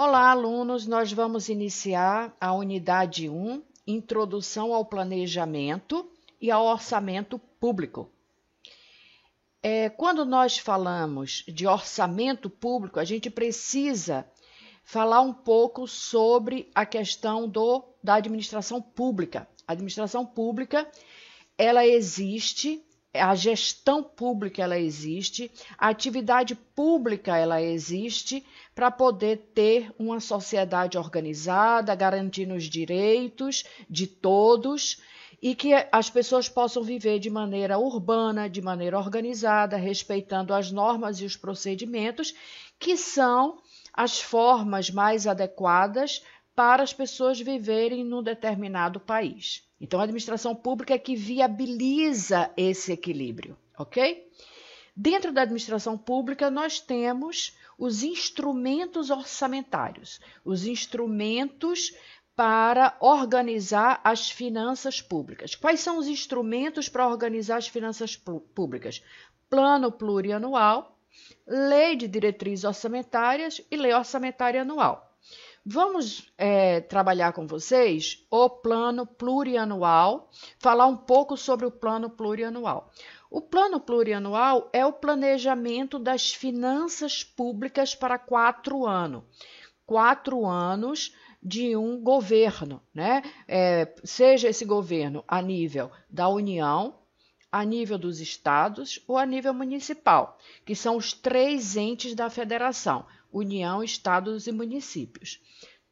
Olá, alunos! Nós vamos iniciar a unidade 1, Introdução ao Planejamento e ao Orçamento Público. Quando nós falamos de orçamento público, a gente precisa falar um pouco sobre a questão da administração pública. A administração pública, ela existe, a gestão pública ela existe, a atividade pública ela existe para poder ter uma sociedade organizada, garantindo os direitos de todos e que as pessoas possam viver de maneira urbana, de maneira organizada, respeitando as normas e os procedimentos, que são as formas mais adequadas para as pessoas viverem num determinado país. Então, a administração pública é que viabiliza esse equilíbrio, ok? Dentro da administração pública, nós temos os instrumentos orçamentários, os instrumentos para organizar as finanças públicas. Quais são os instrumentos para organizar as finanças públicas? Plano plurianual, lei de diretrizes orçamentárias e lei orçamentária anual. Vamos trabalhar com vocês o plano plurianual, falar um pouco sobre o plano plurianual. O plano plurianual é o planejamento das finanças públicas para 4 anos. 4 anos de um governo, né? Seja esse governo a nível da União, a nível dos estados ou a nível municipal, que são os 3 entes da federação: União, estados e municípios.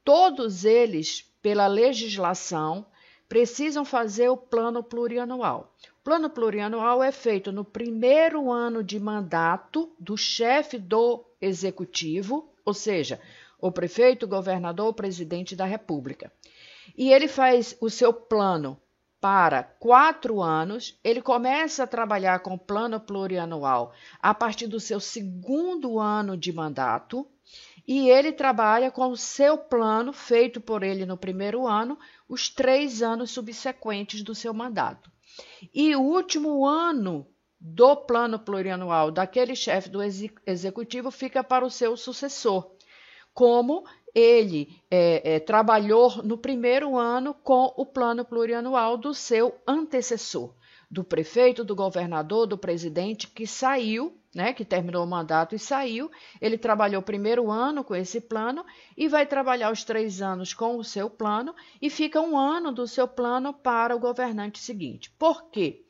Todos eles, pela legislação, precisam fazer o plano plurianual. O plano plurianual é feito no primeiro ano de mandato do chefe do executivo, ou seja, o prefeito, o governador, o presidente da República. E ele faz o seu plano para 4 anos, ele começa a trabalhar com o plano plurianual a partir do seu 2º ano de mandato, e ele trabalha com o seu plano feito por ele no primeiro ano, os 3 anos subsequentes do seu mandato. E o último ano do plano plurianual daquele chefe do executivo fica para o seu sucessor, como ele trabalhou no primeiro ano com o plano plurianual do seu antecessor, do prefeito, do governador, do presidente que saiu, né, que terminou o mandato e saiu. Ele trabalhou o primeiro ano com esse plano e vai trabalhar os 3 anos com o seu plano e fica 1 ano do seu plano para o governante seguinte. Por quê?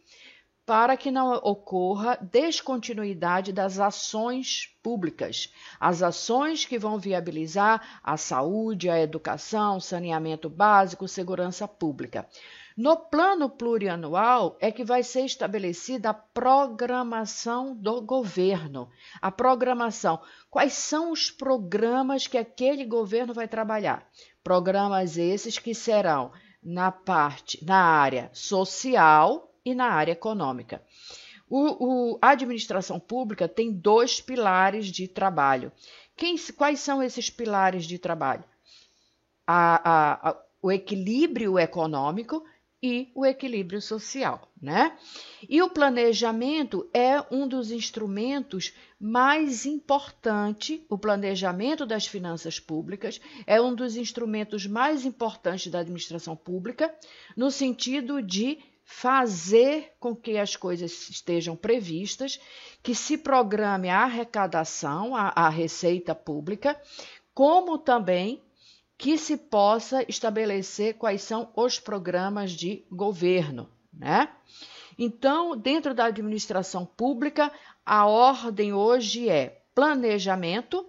Para que não ocorra descontinuidade das ações públicas, as ações que vão viabilizar a saúde, a educação, saneamento básico, segurança pública. No plano plurianual é que vai ser estabelecida a programação do governo. A programação. Quais são os programas que aquele governo vai trabalhar? Programas esses que serão na área social e na área econômica. A administração pública tem 2 pilares de trabalho. Quais são esses pilares de trabalho? O equilíbrio econômico e o equilíbrio social, né? E o planejamento é um dos instrumentos mais importantes, o planejamento das finanças públicas é um dos instrumentos mais importantes da administração pública, no sentido de fazer com que as coisas estejam previstas, que se programe a arrecadação, a receita pública, como também que se possa estabelecer quais são os programas de governo, né? Então, dentro da administração pública, a ordem hoje é planejamento,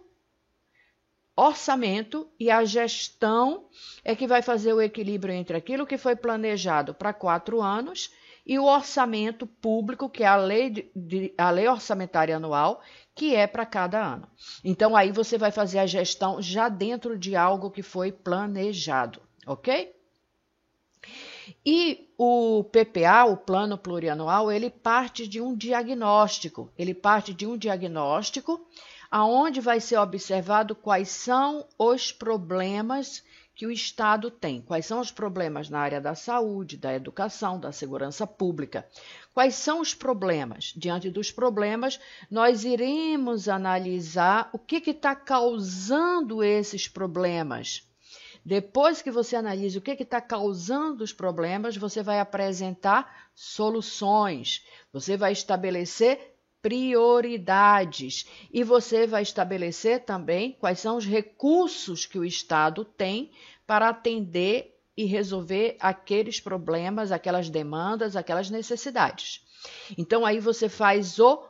orçamento, e a gestão é que vai fazer o equilíbrio entre aquilo que foi planejado para 4 anos e o orçamento público, que é a lei orçamentária anual, que é para cada ano. Então, aí você vai fazer a gestão já dentro de algo que foi planejado, ok? E o PPA, o Plano Plurianual, ele parte de um diagnóstico. Aonde vai ser observado quais são os problemas que o Estado tem. Quais são os problemas na área da saúde, da educação, da segurança pública? Quais são os problemas? Diante dos problemas, nós iremos analisar o que está causando esses problemas. Depois que você analise o que está causando os problemas, você vai apresentar soluções, você vai estabelecer prioridades e você vai estabelecer também quais são os recursos que o Estado tem para atender e resolver aqueles problemas, aquelas demandas, aquelas necessidades. Então, aí você faz o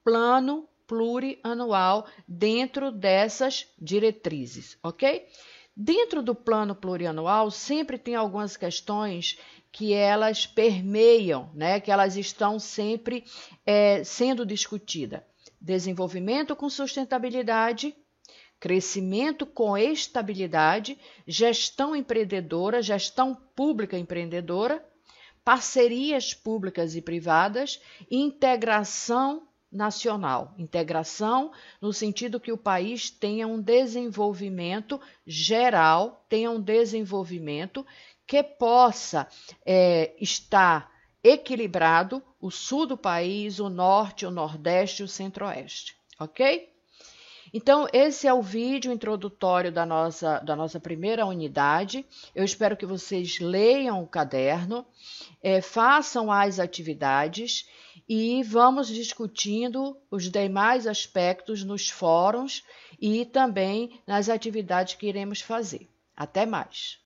plano plurianual dentro dessas diretrizes, ok? Dentro do plano plurianual, sempre tem algumas questões que elas permeiam, né? Que elas estão sempre sendo discutidas. Desenvolvimento com sustentabilidade, crescimento com estabilidade, gestão empreendedora, gestão pública empreendedora, parcerias públicas e privadas e integração nacional. Integração no sentido que o país tenha um desenvolvimento geral, tenha um desenvolvimento que possa estar equilibrado, o sul do país, o norte, o nordeste e o centro-oeste, ok? Então, esse é o vídeo introdutório da nossa primeira unidade. Eu espero que vocês leiam o caderno, façam as atividades e vamos discutindo os demais aspectos nos fóruns e também nas atividades que iremos fazer. Até mais!